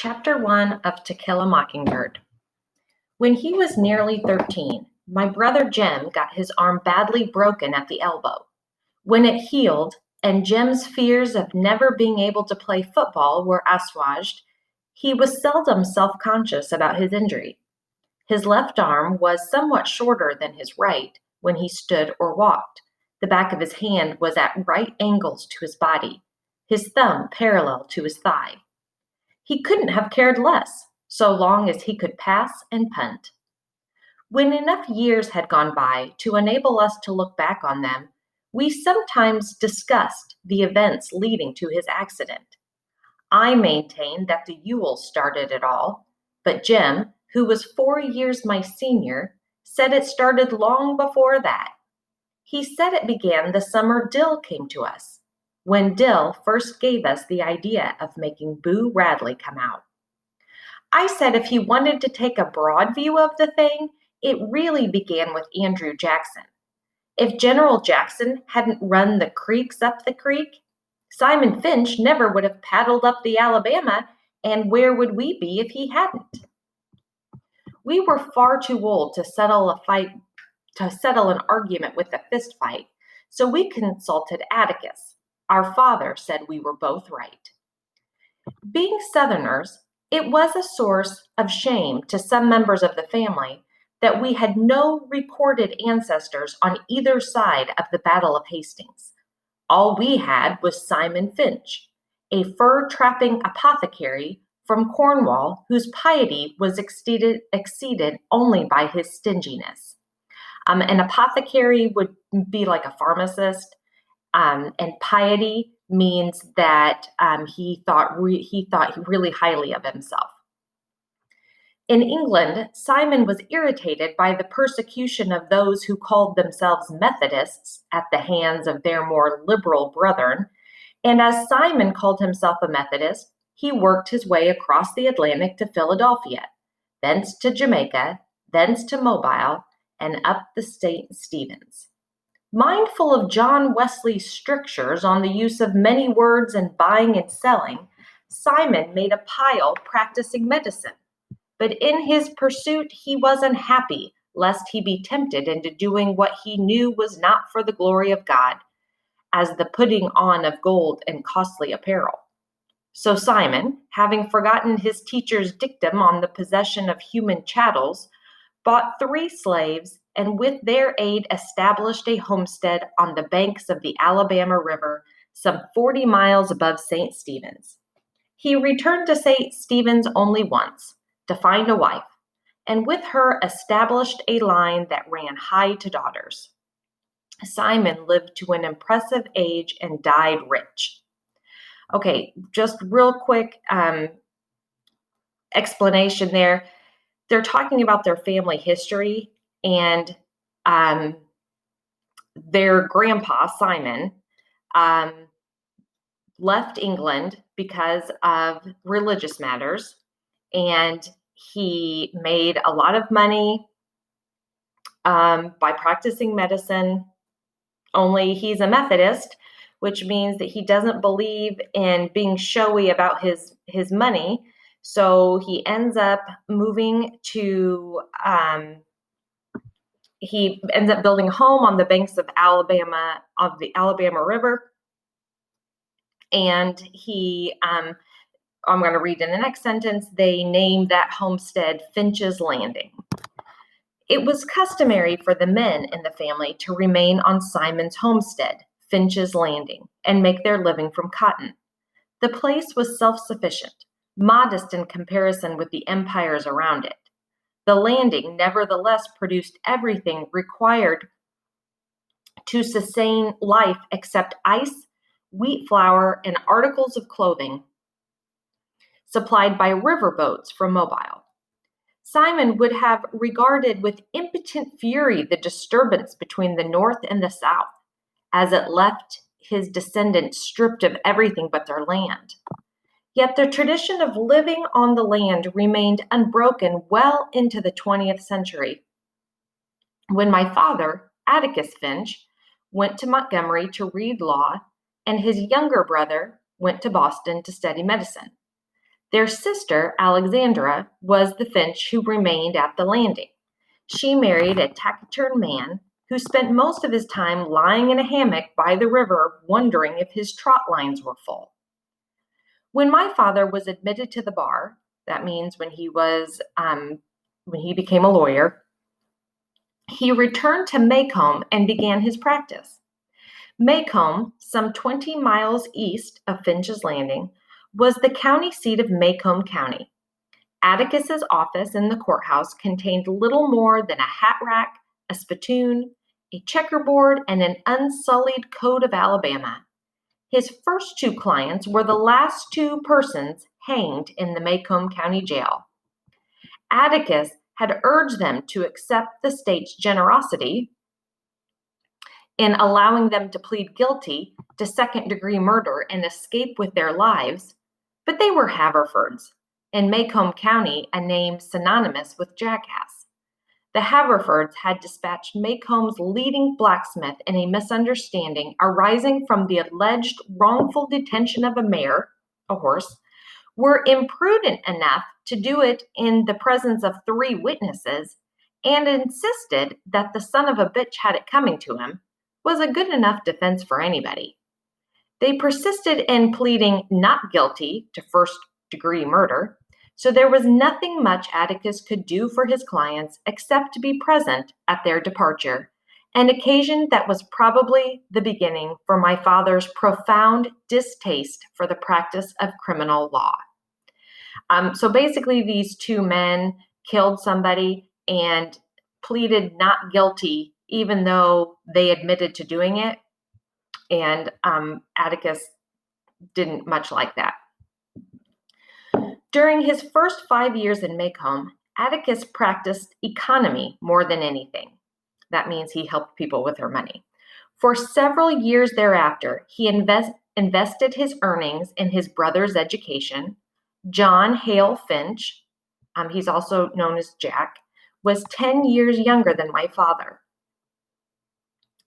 Chapter 1 of To Kill a Mockingbird. When he was nearly 13, my brother Jim got his arm badly broken at the elbow. When it healed, and Jim's fears of never being able to play football were assuaged, he was seldom self-conscious about his injury. His left arm was somewhat shorter than his right when he stood or walked. The back of his hand was at right angles to his body, his thumb parallel to his thigh. He couldn't have cared less, so long as he could pass and punt. When enough years had gone by to enable us to look back on them, we sometimes discussed the events leading to his accident. I maintained that the Yule started it all, but Jim, who was 4 years my senior, said it started long before that. He said it began the summer Dill came to us, when Dill first gave us the idea of making Boo Radley come out. I said if he wanted to take a broad view of the thing, it really began with Andrew Jackson. If General Jackson hadn't run the creeks up the creek, Simon Finch never would have paddled up the Alabama, and where would we be if he hadn't? We were far too old to settle an argument with a fist fight, so we consulted Atticus. Our father said we were both right. Being Southerners, it was a source of shame to some members of the family that we had no recorded ancestors on either side of the Battle of Hastings. All we had was Simon Finch, a fur-trapping apothecary from Cornwall whose piety was exceeded only by his stinginess. An apothecary would be like a pharmacist, and piety means that he thought really highly of himself. In England, Simon was irritated by the persecution of those who called themselves Methodists at the hands of their more liberal brethren, and as Simon called himself a Methodist, he worked his way across the Atlantic to Philadelphia, thence to Jamaica, thence to Mobile, and up the St. Stephen's. Mindful of John Wesley's strictures on the use of many words in buying and selling, Simon made a pile practicing medicine. But in his pursuit, he was unhappy, lest he be tempted into doing what he knew was not for the glory of God, as the putting on of gold and costly apparel. So Simon, having forgotten his teacher's dictum on the possession of human chattels, bought 3 slaves, and with their aid established a homestead on the banks of the Alabama River, some 40 miles above St. Stephen's. He returned to St. Stephen's only once, to find a wife, and with her established a line that ran high to daughters. Simon lived to an impressive age and died rich. Okay, just real quick explanation there. They're talking about their family history, and their grandpa, Simon, left England because of religious matters, and he made a lot of money by practicing medicine, only he's a Methodist, which means that he doesn't believe in being showy about his money. So he ends up moving to, he ends up building a home on the banks of the Alabama River. And he, I'm going to read in the next sentence, they named that homestead Finch's Landing. It was customary for the men in the family to remain on Simon's homestead, Finch's Landing, and make their living from cotton. The place was self-sufficient, modest in comparison with the empires around it. The landing, nevertheless, produced everything required to sustain life except ice, wheat flour, and articles of clothing supplied by river boats from Mobile. Simon would have regarded with impotent fury the disturbance between the North and the South, as it left his descendants stripped of everything but their land. Yet the tradition of living on the land remained unbroken well into the 20th century. When my father, Atticus Finch, went to Montgomery to read law, and his younger brother went to Boston to study medicine. Their sister, Alexandra, was the Finch who remained at the landing. She married a taciturn man who spent most of his time lying in a hammock by the river wondering if his trot lines were full. When my father was admitted to the bar, that means when he became a lawyer, he returned to Maycomb and began his practice. Maycomb, some 20 miles east of Finch's Landing, was the county seat of Maycomb County. Atticus's office in the courthouse contained little more than a hat rack, a spittoon, a checkerboard, and an unsullied Code of Alabama. His first two clients were the last two persons hanged in the Maycomb County Jail. Atticus had urged them to accept the state's generosity in allowing them to plead guilty to second-degree murder and escape with their lives, but they were Haverfords, in Maycomb County, a name synonymous with jackass. The Haverfords had dispatched Maycomb's leading blacksmith in a misunderstanding arising from the alleged wrongful detention of a mare, a horse, were imprudent enough to do it in the presence of 3 witnesses and insisted that the son of a bitch had it coming to him was a good enough defense for anybody. They persisted in pleading not guilty to first-degree murder, so there was nothing much Atticus could do for his clients except to be present at their departure, an occasion that was probably the beginning for my father's profound distaste for the practice of criminal law. So basically, these 2 men killed somebody and pleaded not guilty, even though they admitted to doing it. And Atticus didn't much like that. During his first 5 years in Maycomb, Atticus practiced economy more than anything. That means he helped people with their money. For several years thereafter, he invested his earnings in his brother's education. John Hale Finch, he's also known as Jack, was 10 years younger than my father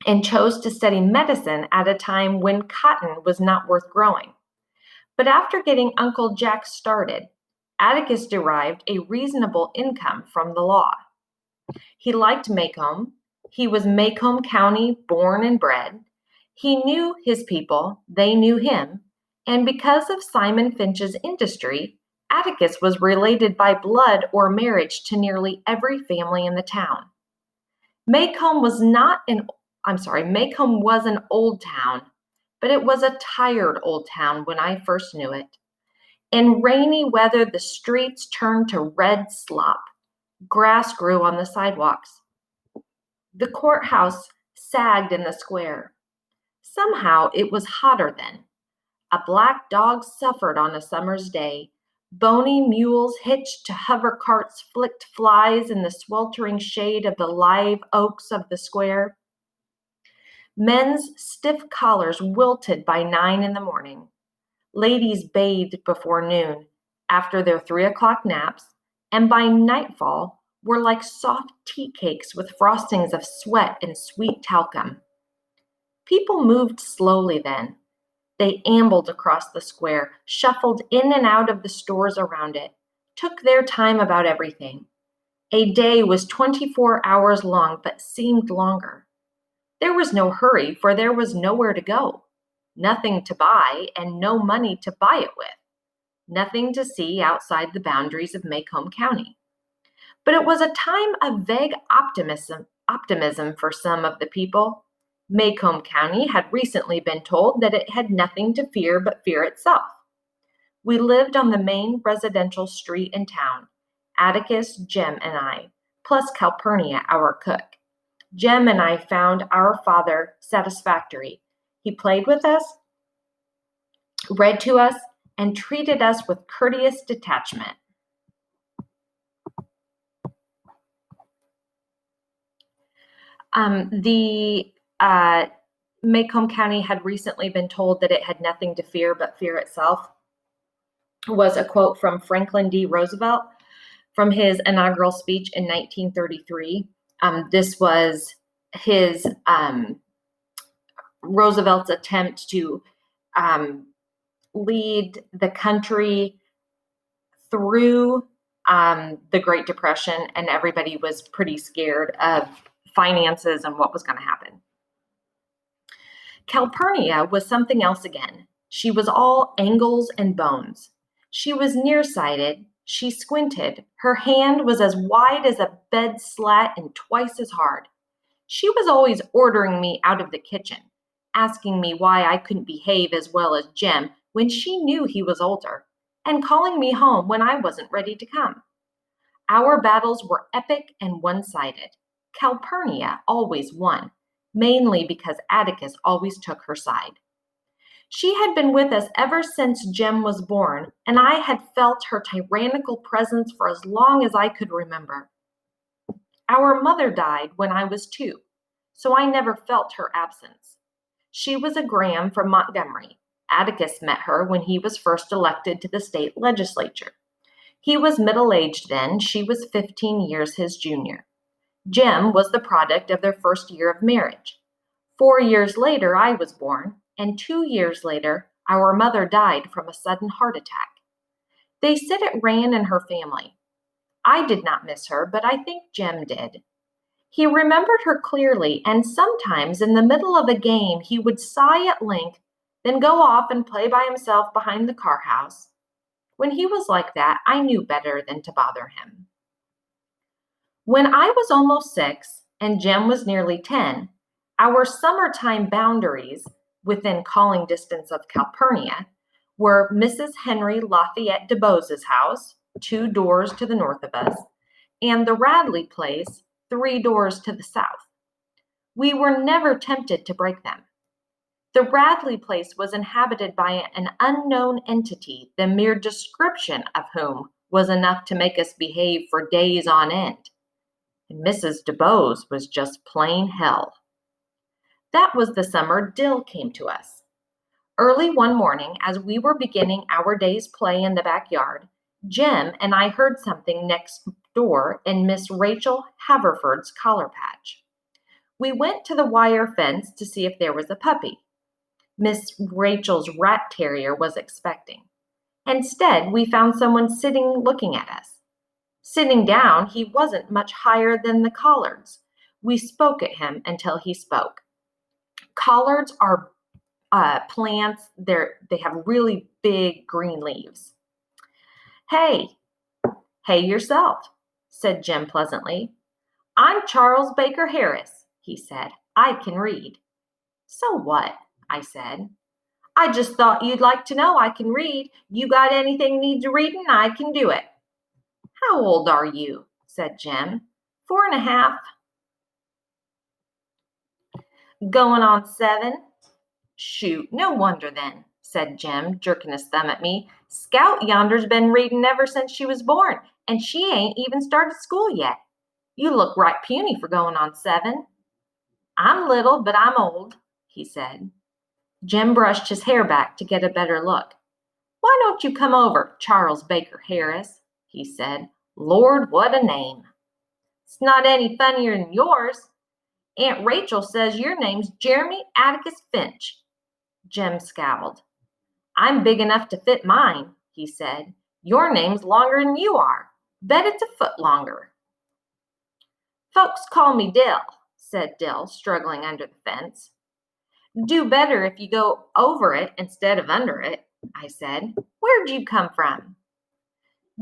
and chose to study medicine at a time when cotton was not worth growing. But after getting Uncle Jack started, Atticus derived a reasonable income from the law. He liked Maycomb. He was Maycomb County born and bred. He knew his people, they knew him, and because of Simon Finch's industry, Atticus was related by blood or marriage to nearly every family in the town. Maycomb was an old town, but it was a tired old town when I first knew it. In rainy weather, the streets turned to red slop. Grass grew on the sidewalks. The courthouse sagged in the square. Somehow it was hotter then. A black dog suffered on a summer's day. Bony mules hitched to hover carts flicked flies in the sweltering shade of the live oaks of the square. Men's stiff collars wilted by 9 in the morning. Ladies bathed before noon, after their 3 o'clock naps, and by nightfall were like soft tea cakes with frostings of sweat and sweet talcum. People moved slowly then. They ambled across the square, shuffled in and out of the stores around it, took their time about everything. A day was 24 hours long, but seemed longer. There was no hurry, for there was nowhere to go, nothing to buy, and no money to buy it with, nothing to see outside the boundaries of Maycomb County. But it was a time of vague optimism for some of the people. Maycomb County had recently been told that it had nothing to fear but fear itself. We lived on the main residential street in town, Atticus, Jem, and I, plus Calpurnia, our cook. Jem and I found our father satisfactory. He played with us, read to us, and treated us with courteous detachment. Maycomb County had recently been told that it had nothing to fear but fear itself, was a quote from Franklin D. Roosevelt from his inaugural speech in 1933. This was his Roosevelt's attempt to lead the country through the Great Depression, and everybody was pretty scared of finances and what was going to happen. Calpurnia was something else again. She was all angles and bones. She was nearsighted. She squinted. Her hand was as wide as a bed slat and twice as hard. She was always ordering me out of the kitchen, asking me why I couldn't behave as well as Jim when she knew he was older, and calling me home when I wasn't ready to come. Our battles were epic and one-sided. Calpurnia always won, mainly because Atticus always took her side. She had been with us ever since Jem was born, and I had felt her tyrannical presence for as long as I could remember. Our mother died when I was 2, so I never felt her absence. She was a Graham from Montgomery. Atticus met her when he was first elected to the state legislature. He was middle-aged then. She was 15 years his junior. Jem was the product of their first year of marriage. 4 years later, I was born, and 2 years later, our mother died from a sudden heart attack. They said it ran in her family. I did not miss her, but I think Jem did. He remembered her clearly, and sometimes in the middle of a game, he would sigh at length, then go off and play by himself behind the car house. When he was like that, I knew better than to bother him. When I was almost 6 and Jem was nearly 10, our summertime boundaries, within calling distance of Calpurnia, were Mrs. Henry Lafayette DeBose's house, 2 doors to the north of us, and the Radley place, 3 doors to the south. We were never tempted to break them. The Radley place was inhabited by an unknown entity, the mere description of whom was enough to make us behave for days on end. And Mrs. DeBose was just plain hell. That was the summer Dill came to us. Early one morning, as we were beginning our day's play in the backyard, Jem and I heard something next door in Miss Rachel Haverford's collar patch. We went to the wire fence to see if there was a puppy. Miss Rachel's rat terrier was expecting. Instead, we found someone sitting looking at us. Sitting down, he wasn't much higher than the collards. We spoke at him until he spoke. Collards are plants. They have really big green leaves. Hey yourself, said Jem pleasantly. I'm Charles Baker Harris, he said. I can read. So what? I said. I just thought you'd like to know I can read. You got anything needs reading, I can do it. How old are you? Said Jem. 4.5. Going on 7. Shoot, no wonder then, said Jem, jerking his thumb at me. Scout yonder's been reading ever since she was born, and she ain't even started school yet. You look right puny for going on 7. I'm little, but I'm old, he said. Jem brushed his hair back to get a better look. Why don't you come over, Charles Baker Harris, he said. Lord, what a name. It's not any funnier than yours. Aunt Rachel says your name's Jeremy Atticus Finch. Jem scowled. I'm big enough to fit mine, he said. Your name's longer than you are. Bet it's a foot longer. Folks call me Dill, said Dill, struggling under the fence. Do better if you go over it instead of under it, I said. Where'd you come from?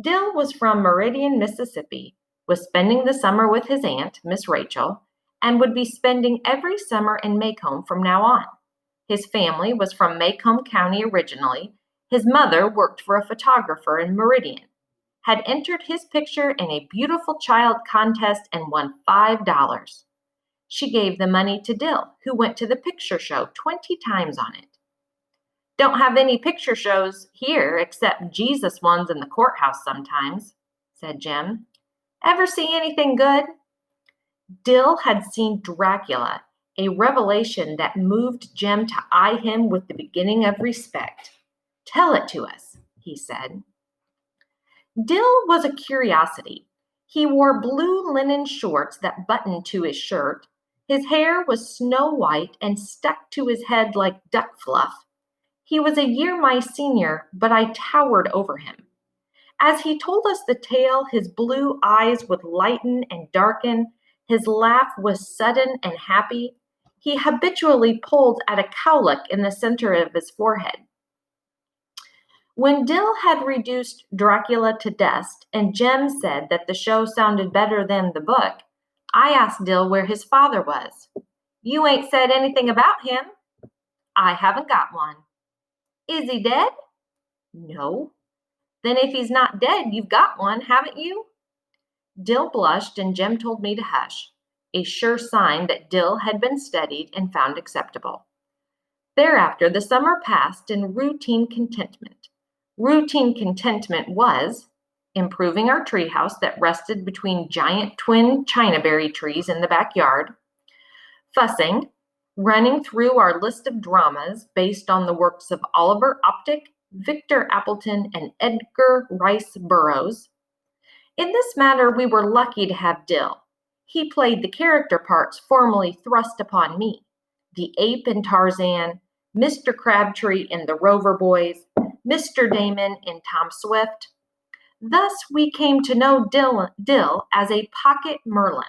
Dill was from Meridian, Mississippi, was spending the summer with his aunt, Miss Rachel, and would be spending every summer in Macomb from now on. His family was from Macomb County originally. His mother worked for a photographer in Meridian, had entered his picture in a beautiful child contest and won $5. She gave the money to Dill, who went to the picture show 20 times on it. Don't have any picture shows here except Jesus ones in the courthouse sometimes, said Jem. Ever see anything good? Dill had seen Dracula, a revelation that moved Jem to eye him with the beginning of respect. Tell it to us, he said. Dill was a curiosity. He wore blue linen shorts that buttoned to his shirt. His hair was snow white and stuck to his head like duck fluff. He was a year my senior, but I towered over him. As he told us the tale, his blue eyes would lighten and darken. His laugh was sudden and happy. He habitually pulled at a cowlick in the center of his forehead. When Dill had reduced Dracula to dust and Jem said that the show sounded better than the book, I asked Dill where his father was. You ain't said anything about him. I haven't got one. Is he dead? No. Then if he's not dead, you've got one, haven't you? Dill blushed and Jem told me to hush, a sure sign that Dill had been studied and found acceptable. Thereafter, the summer passed in routine contentment. Routine contentment was improving our treehouse that rested between giant twin chinaberry trees in the backyard, fussing, running through our list of dramas based on the works of Oliver Optic, Victor Appleton, and Edgar Rice Burroughs. In this matter, we were lucky to have Dill. He played the character parts formerly thrust upon me, the ape in Tarzan, Mr. Crabtree in The Rover Boys, Mr. Damon in Tom Swift. Thus, we came to know Dill as a pocket Merlin,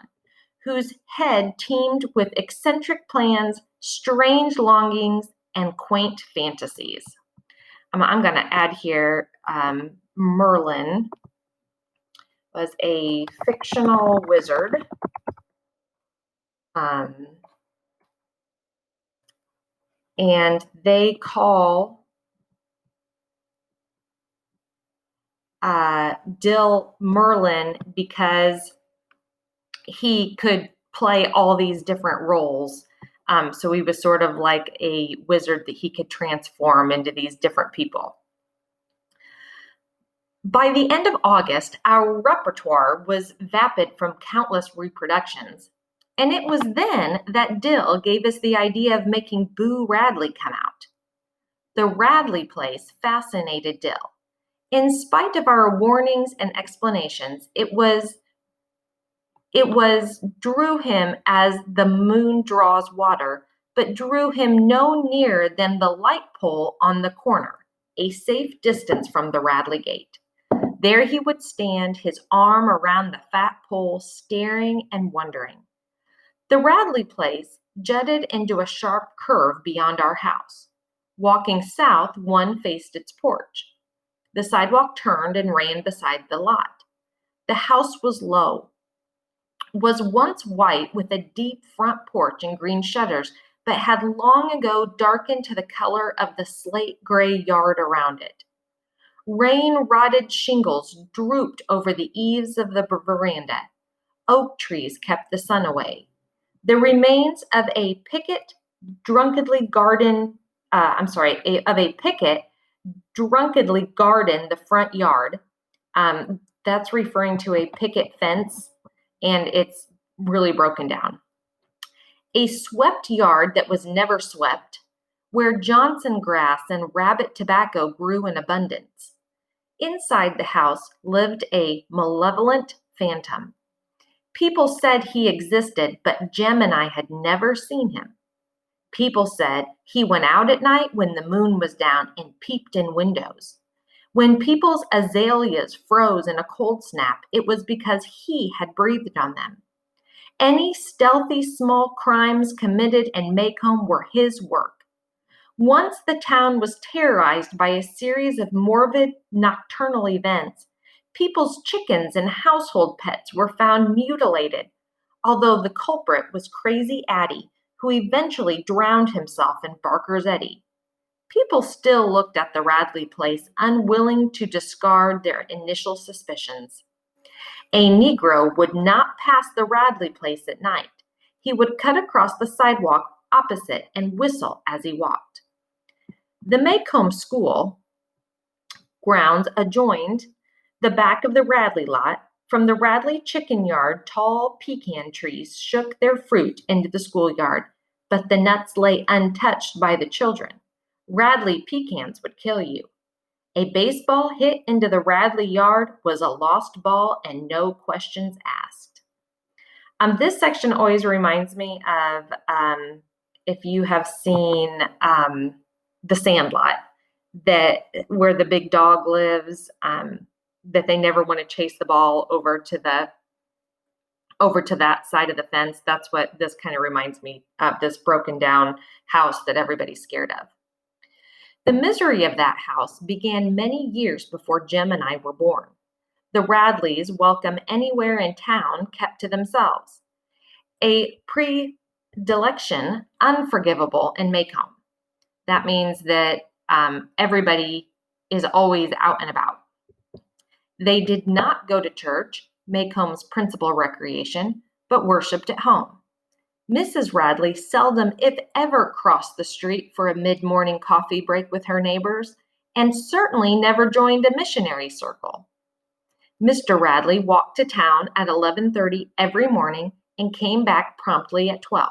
whose head teemed with eccentric plans, strange longings, and quaint fantasies. I'm going to add here, Merlin was a fictional wizard. And they call Dill Merlin because he could play all these different roles. So he was sort of like a wizard that he could transform into these different people. By the end of August, our repertoire was vapid from countless reproductions, and it was then that Dill gave us the idea of making Boo Radley come out. The Radley place fascinated Dill. In spite of our warnings and explanations, it drew him as the moon draws water, but drew him no nearer than the light pole on the corner, a safe distance from the Radley gate. There he would stand, his arm around the fat pole, staring and wondering. The Radley place jutted into a sharp curve beyond our house. Walking south, one faced its porch. The sidewalk turned and ran beside the lot. The house was low, was once white with a deep front porch and green shutters, but had long ago darkened to the color of the slate gray yard around it. Rain-rotted shingles drooped over the eaves of the veranda. Oak trees kept the sun away. The remains of a picket drunkenly garden the front yard. That's referring to a picket fence, and it's really broken down. A swept yard that was never swept, where Johnson grass and rabbit tobacco grew in abundance. Inside the house lived a malevolent phantom. People said he existed, but Jem and I had never seen him. People said he went out at night when the moon was down and peeped in windows. When people's azaleas froze in a cold snap, it was because he had breathed on them. Any stealthy small crimes committed in Maycomb were his work. Once the town was terrorized by a series of morbid nocturnal events. People's chickens and household pets were found mutilated, although the culprit was Crazy Addie, who eventually drowned himself in Barker's Eddy. People still looked at the Radley place, unwilling to discard their initial suspicions. A Negro would not pass the Radley place at night. He would cut across the sidewalk opposite and whistle as he walked. The Maycomb School grounds adjoined the back of the Radley lot. From the Radley chicken yard, tall pecan trees shook their fruit into the schoolyard, but the nuts lay untouched by the children. Radley pecans would kill you. A baseball hit into the Radley yard was a lost ball and no questions asked. This section always reminds me of, if you have seen The Sandlot, where the big dog lives. that they never want to chase the ball over to that side of the fence. That's what this kind of reminds me of, this broken down house that everybody's scared of. The misery of that house began many years before Jim and I were born. The Radleys, welcome anywhere in town, kept to themselves. A predilection unforgivable in Maycomb. That means that everybody is always out and about. They did not go to church, Maycomb's principal recreation, but worshipped at home. Mrs. Radley seldom, if ever, crossed the street for a mid-morning coffee break with her neighbors, and certainly never joined a missionary circle. Mr. Radley walked to town at 11:30 every morning and came back promptly at 12,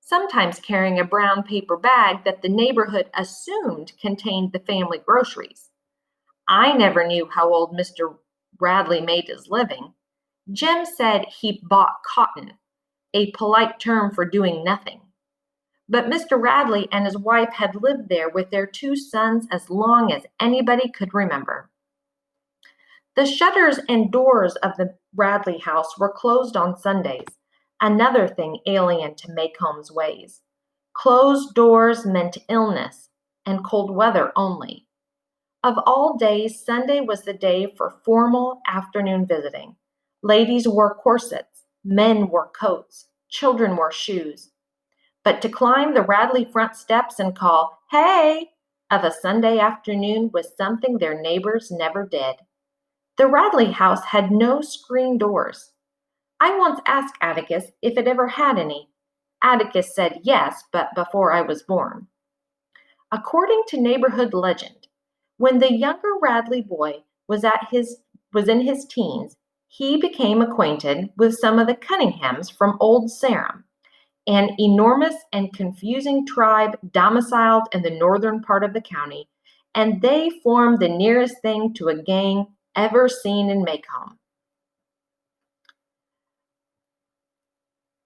sometimes carrying a brown paper bag that the neighborhood assumed contained the family groceries. I never knew how old Mr. Radley made his living. Jim said he bought cotton, a polite term for doing nothing. But Mr. Radley and his wife had lived there with their 2 sons as long as anybody could remember. The shutters and doors of the Radley house were closed on Sundays, another thing alien to Maycomb's ways. Closed doors meant illness and cold weather only. Of all days, Sunday was the day for formal afternoon visiting. Ladies wore corsets, men wore coats, children wore shoes. But to climb the Radley front steps and call, "Hey!" of a Sunday afternoon was something their neighbors never did. The Radley house had no screen doors. I once asked Atticus if it ever had any. Atticus said yes, but before I was born. According to neighborhood legend, when the younger Radley boy was in his teens, he became acquainted with some of the Cunninghams from Old Sarum, an enormous and confusing tribe domiciled in the northern part of the county, and they formed the nearest thing to a gang ever seen in Maycomb.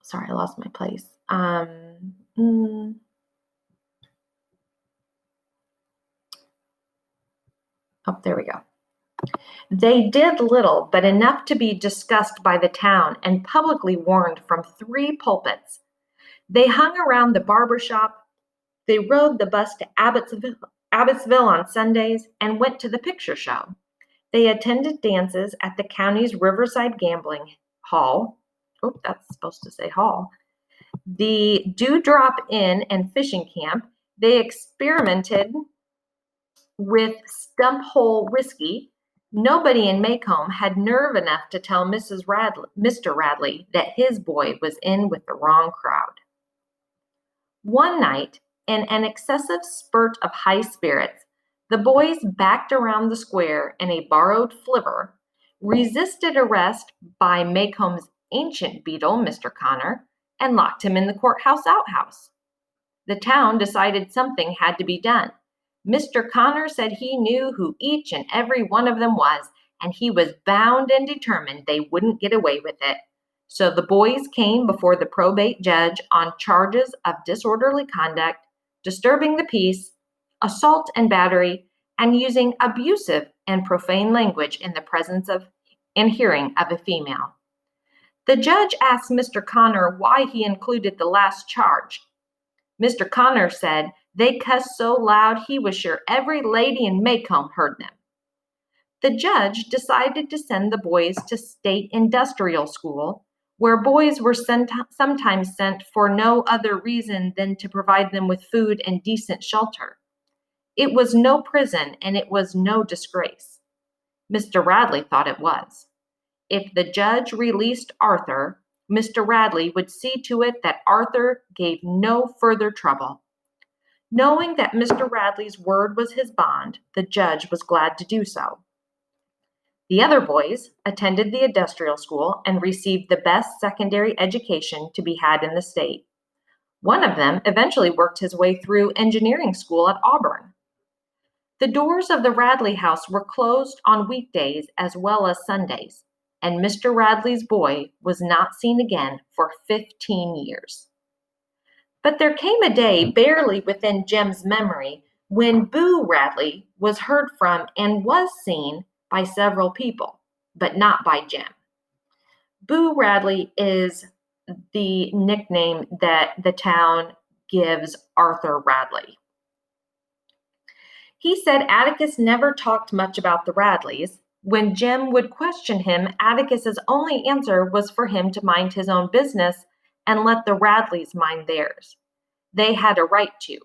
Sorry, I lost my place. There we go. They did little, but enough to be discussed by the town and publicly warned from 3 pulpits. They hung around the barber shop, they rode the bus to Abbotsville on Sundays, and went to the picture show. They attended dances at the county's Riverside Gambling Hall. Oh, that's supposed to say hall. The Dewdrop Inn and Fishing Camp. They experimented with stump hole whiskey. Nobody in Maycomb had nerve enough to tell Mr. Radley that his boy was in with the wrong crowd. One night, in an excessive spurt of high spirits, the boys backed around the square in a borrowed flivver, resisted arrest by Maycomb's ancient beadle, Mr. Connor, and locked him in the courthouse outhouse. The town decided something had to be done. Mr. Connor said he knew who each and every one of them was, and he was bound and determined they wouldn't get away with it. So the boys came before the probate judge on charges of disorderly conduct, disturbing the peace, assault and battery, and using abusive and profane language in the presence of and hearing of a female. The judge asked Mr. Connor why he included the last charge. Mr. Connor said they cussed so loud he was sure every lady in Maycomb heard them. The judge decided to send the boys to State Industrial School, where boys were sometimes sent for no other reason than to provide them with food and decent shelter. It was no prison, and it was no disgrace. Mr. Radley thought it was. If the judge released Arthur, Mr. Radley would see to it that Arthur gave no further trouble. Knowing that Mr. Radley's word was his bond, the judge was glad to do so. The other boys attended the industrial school and received the best secondary education to be had in the state. One of them eventually worked his way through engineering school at Auburn. The doors of the Radley house were closed on weekdays as well as Sundays, and Mr. Radley's boy was not seen again for 15 years. But there came a day barely within Jim's memory when Boo Radley was heard from and was seen by several people, but not by Jim. Boo Radley is the nickname that the town gives Arthur Radley. He said Atticus never talked much about the Radleys. When Jim would question him, Atticus's only answer was for him to mind his own business and let the Radleys mind theirs. They had a right to.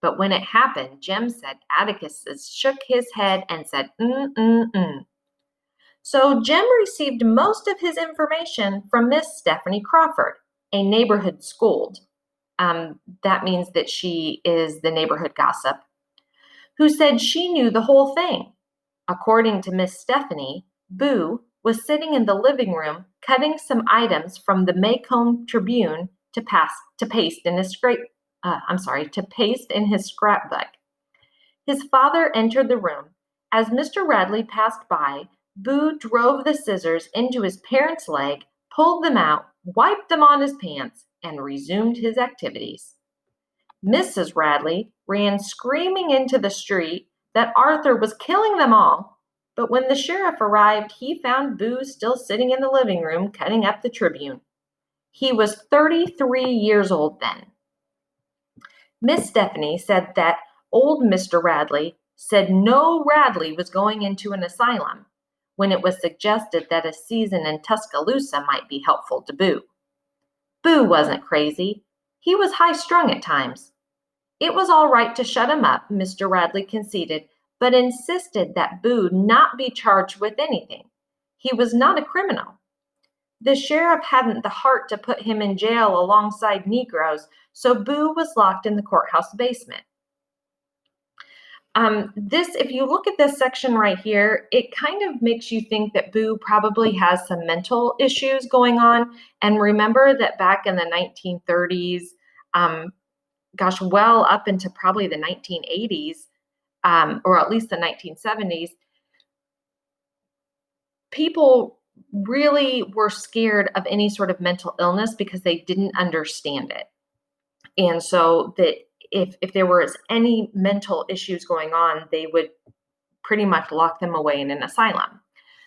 But when it happened, Jim said Atticus shook his head and said, So Jim received most of his information from Miss Stephanie Crawford, a neighborhood scold. That means that she is the neighborhood gossip, who said she knew the whole thing. According to Miss Stephanie, Boo was sitting in the living room cutting some items from the Maycomb Tribune to paste in his scrapbook. His father entered the room. As Mr. Radley passed by, Boo drove the scissors into his parents' leg, pulled them out, wiped them on his pants, and resumed his activities. Mrs. Radley ran screaming into the street that Arthur was killing them all, but when the sheriff arrived, he found Boo still sitting in the living room cutting up the Tribune. He was 33 years old then. Miss Stephanie said that old Mr. Radley said no Radley was going into an asylum, when it was suggested that a season in Tuscaloosa might be helpful to Boo. Boo wasn't crazy. He was high-strung at times. It was all right to shut him up, Mr. Radley conceded, but insisted that Boo not be charged with anything. He was not a criminal. The sheriff hadn't the heart to put him in jail alongside Negroes, so Boo was locked in the courthouse basement. If you look at this section right here, it kind of makes you think that Boo probably has some mental issues going on. And remember that back in the 1930s, well up into probably the 1980s, or at least the 1970s, people really were scared of any sort of mental illness because they didn't understand it. And so that if there was any mental issues going on, they would pretty much lock them away in an asylum.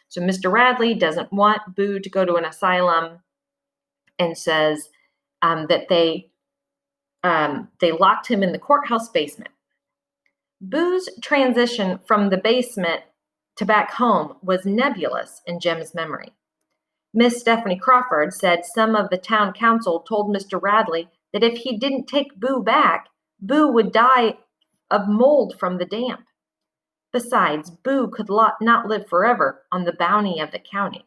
So Mr. Radley doesn't want Boo to go to an asylum and says that they locked him in the courthouse basement. Boo's transition from the basement to back home was nebulous in Jim's memory. Miss Stephanie Crawford said some of the town council told Mr. Radley that if he didn't take Boo back, Boo would die of mold from the damp. Besides, Boo could not live forever on the bounty of the county.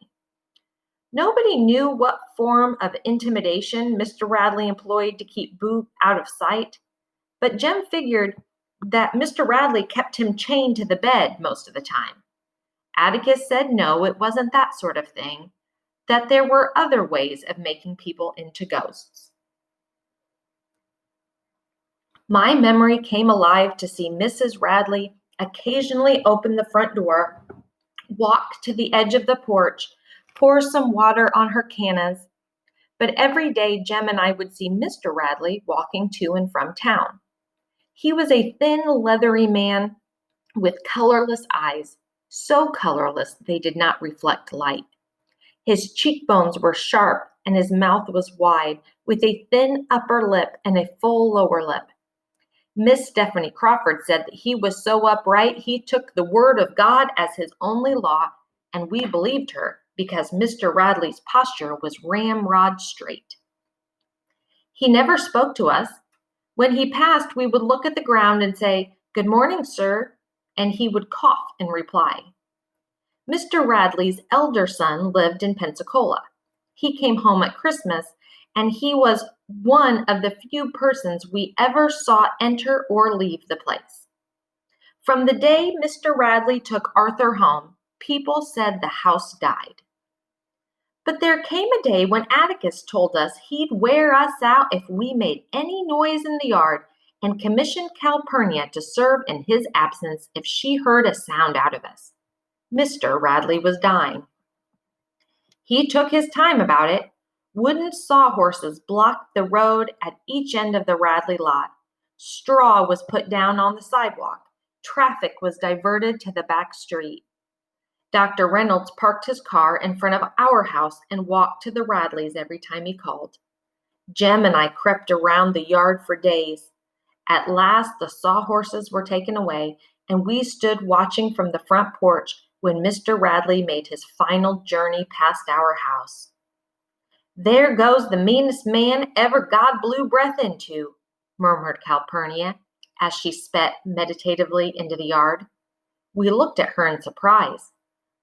Nobody knew what form of intimidation Mr. Radley employed to keep Boo out of sight, but Jem figured that Mr. Radley kept him chained to the bed most of the time. Atticus said no, it wasn't that sort of thing, that there were other ways of making people into ghosts. My memory came alive to see Mrs. Radley occasionally open the front door, walk to the edge of the porch, pour some water on her cannas, but every day Jem and I would see Mr. Radley walking to and from town. He was a thin, leathery man with colorless eyes, so colorless they did not reflect light. His cheekbones were sharp and his mouth was wide, with a thin upper lip and a full lower lip. Miss Stephanie Crawford said that he was so upright he took the word of God as his only law, and we believed her because Mr. Radley's posture was ramrod straight. He never spoke to us. When he passed, we would look at the ground and say, "Good morning, sir," and he would cough in reply. Mr. Radley's elder son lived in Pensacola. He came home at Christmas, and he was one of the few persons we ever saw enter or leave the place. From the day Mr. Radley took Arthur home, people said the house died. But there came a day when Atticus told us he'd wear us out if we made any noise in the yard, and commissioned Calpurnia to serve in his absence if she heard a sound out of us. Mr. Radley was dying. He took his time about it. Wooden sawhorses blocked the road at each end of the Radley lot. Straw was put down on the sidewalk. Traffic was diverted to the back street. Dr. Reynolds parked his car in front of our house and walked to the Radleys every time he called. Jem and I crept around the yard for days. At last, the sawhorses were taken away, and we stood watching from the front porch when Mr. Radley made his final journey past our house. "There goes the meanest man ever God blew breath into," murmured Calpurnia as she spat meditatively into the yard. We looked at her in surprise,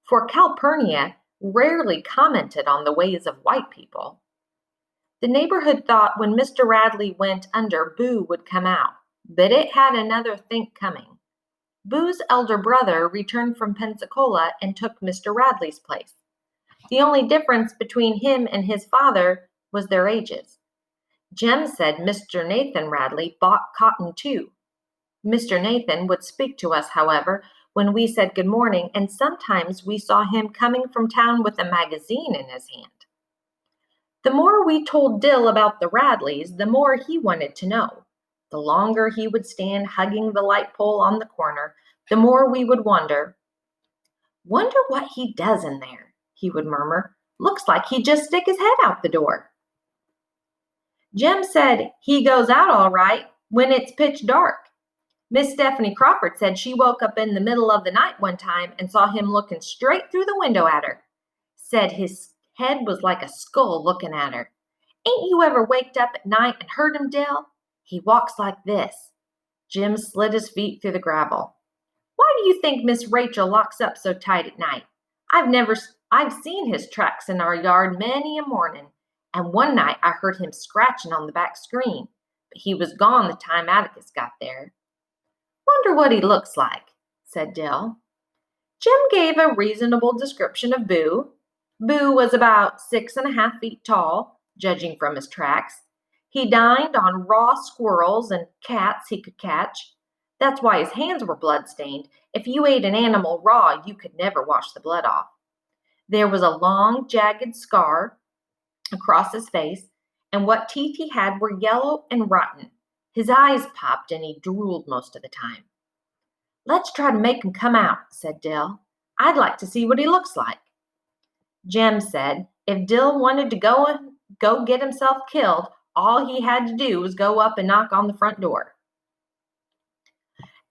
for Calpurnia rarely commented on the ways of white people. The neighborhood thought when Mr. Radley went under, Boo would come out, but it had another think coming. Boo's elder brother returned from Pensacola and took Mr. Radley's place. The only difference between him and his father was their ages. Jem said Mr. Nathan Radley bought cotton too. Mr. Nathan would speak to us, however, when we said good morning, and sometimes we saw him coming from town with a magazine in his hand. The more we told Dill about the Radleys, the more he wanted to know. The longer he would stand hugging the light pole on the corner, the more we would wonder what he does in there, he would murmur. "Looks like he'd just stick his head out the door." Jem said he goes out all right when it's pitch dark. Miss Stephanie Crawford said she woke up in the middle of the night one time and saw him looking straight through the window at her. Said his head was like a skull looking at her. "Ain't you ever waked up at night and heard him, Dell? He walks like this." Jim slid his feet through the gravel. "Why do you think Miss Rachel locks up so tight at night? I've seen his tracks in our yard many a morning, and one night I heard him scratching on the back screen, but he was gone the time Atticus got there." "Wonder what he looks like," said Dill. Jim gave a reasonable description of Boo. Boo was about 6.5 feet tall, judging from his tracks. He dined on raw squirrels and cats he could catch. That's why his hands were blood-stained. If you ate an animal raw, you could never wash the blood off. There was a long, jagged scar across his face, and what teeth he had were yellow and rotten. His eyes popped, and he drooled most of the time. "Let's try to make him come out," said Dill. "I'd like to see what he looks like." Jem said if Dill wanted to go get himself killed, all he had to do was go up and knock on the front door.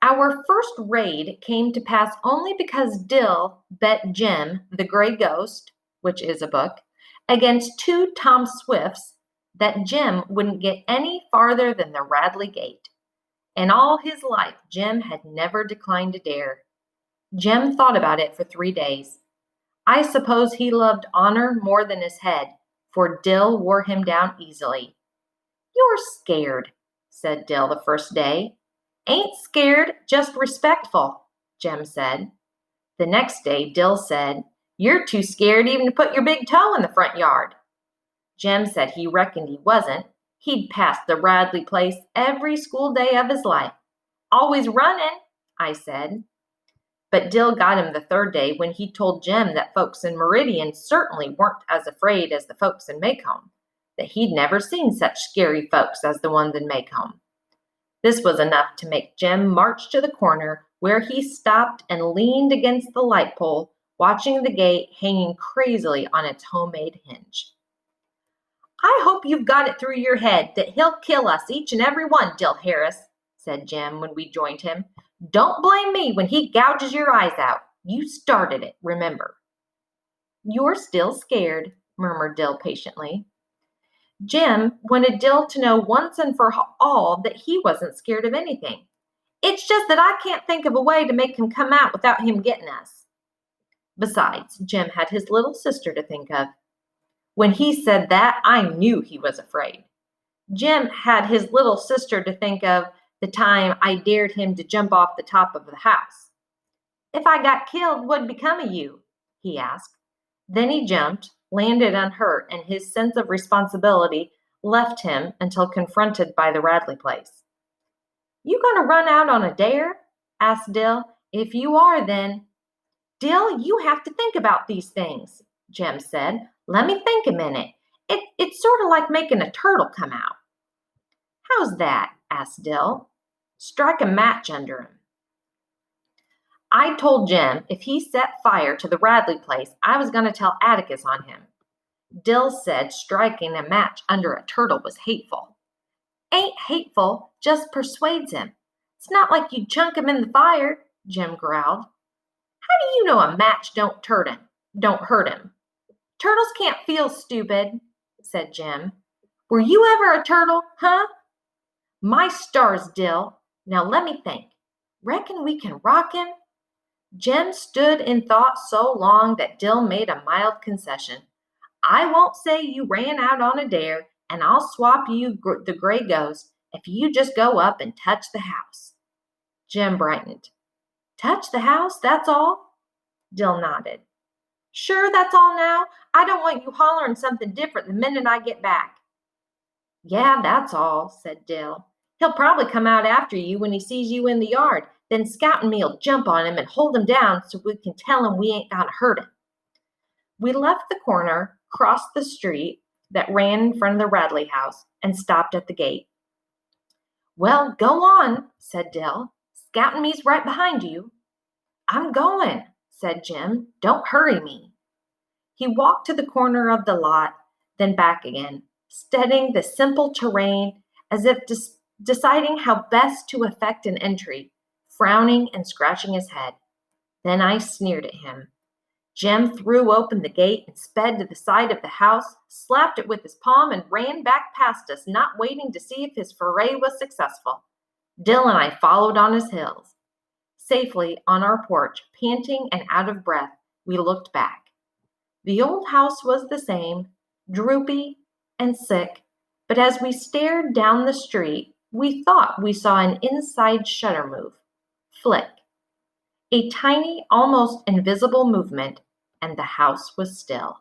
Our first raid came to pass only because Dill bet Jem, the Gray Ghost, which is a book, against 2 Tom Swifts that Jem wouldn't get any farther than the Radley Gate. In all his life, Jem had never declined a dare. Jem thought about it for 3 days. I suppose he loved honor more than his head, for Dill wore him down easily. "You're scared," said Dill the first day. "Ain't scared, just respectful," Jem said. The next day, Dill said, "You're too scared even to put your big toe in the front yard." Jem said he reckoned he wasn't. He'd passed the Radley place every school day of his life. "Always running," I said. But Dill got him the third day when he told Jem that folks in Meridian certainly weren't as afraid as the folks in Macomb, that he'd never seen such scary folks as the ones in Macomb. This was enough to make Jem march to the corner, where he stopped and leaned against the light pole, watching the gate hanging crazily on its homemade hinge. "I hope you've got it through your head that he'll kill us, each and every one, Dill Harris," said Jem when we joined him. "Don't blame me when he gouges your eyes out. You started it, remember." "You're still scared," murmured Dill patiently. Jem wanted Dill to know once and for all that he wasn't scared of anything. "It's just that I can't think of a way to make him come out without him getting us." Besides, Jem had his little sister to think of. When he said that, I knew he was afraid. Jem had his little sister to think of the time I dared him to jump off the top of the house. "If I got killed, what'd become of you?" he asked. Then he jumped, landed unhurt, and his sense of responsibility left him until confronted by the Radley place. "You gonna run out on a dare?" asked Dill. "If you are, then—" "Dill, you have to think about these things," Jem said. "Let me think a minute. It's sort of like making a turtle come out." "How's that?" asked Dill. "Strike a match under him." I told Jim if he set fire to the Radley place, I was going to tell Atticus on him. Dill said striking a match under a turtle was hateful. Ain't hateful, just persuades him. It's not like you chunk him in the fire, Jim growled. How do you know a match don't hurt him? Turtles can't feel, stupid, said Jim. Were you ever a turtle, huh? My stars, Dill. Now let me think. Reckon we can rock him? Jim stood in thought so long that Dill made a mild concession. I won't say you ran out on a dare, and I'll swap you the gray ghost if you just go up and touch the house. Jim brightened. Touch the house, that's all? Dill nodded. Sure, that's all now? I don't want you hollering something different the minute I get back. Yeah, that's all, said Dill. He'll probably come out after you when he sees you in the yard. Then Scout and me'll jump on him and hold him down so we can tell him we ain't gonna hurt him. We left the corner, crossed the street that ran in front of the Radley house, and stopped at the gate. Well, go on, said Dill. Scout and me's right behind you. I'm going, said Jim. Don't hurry me. He walked to the corner of the lot, then back again, studying the simple terrain as if deciding how best to effect an entry, frowning and scratching his head. Then I sneered at him. Jim threw open the gate and sped to the side of the house, slapped it with his palm, and ran back past us, not waiting to see if his foray was successful. Dill and I followed on his heels. Safely on our porch, panting and out of breath, we looked back. The old house was the same, droopy and sick, but as we stared down the street, we thought we saw an inside shutter move. Flick. A tiny, almost invisible movement, and the house was still.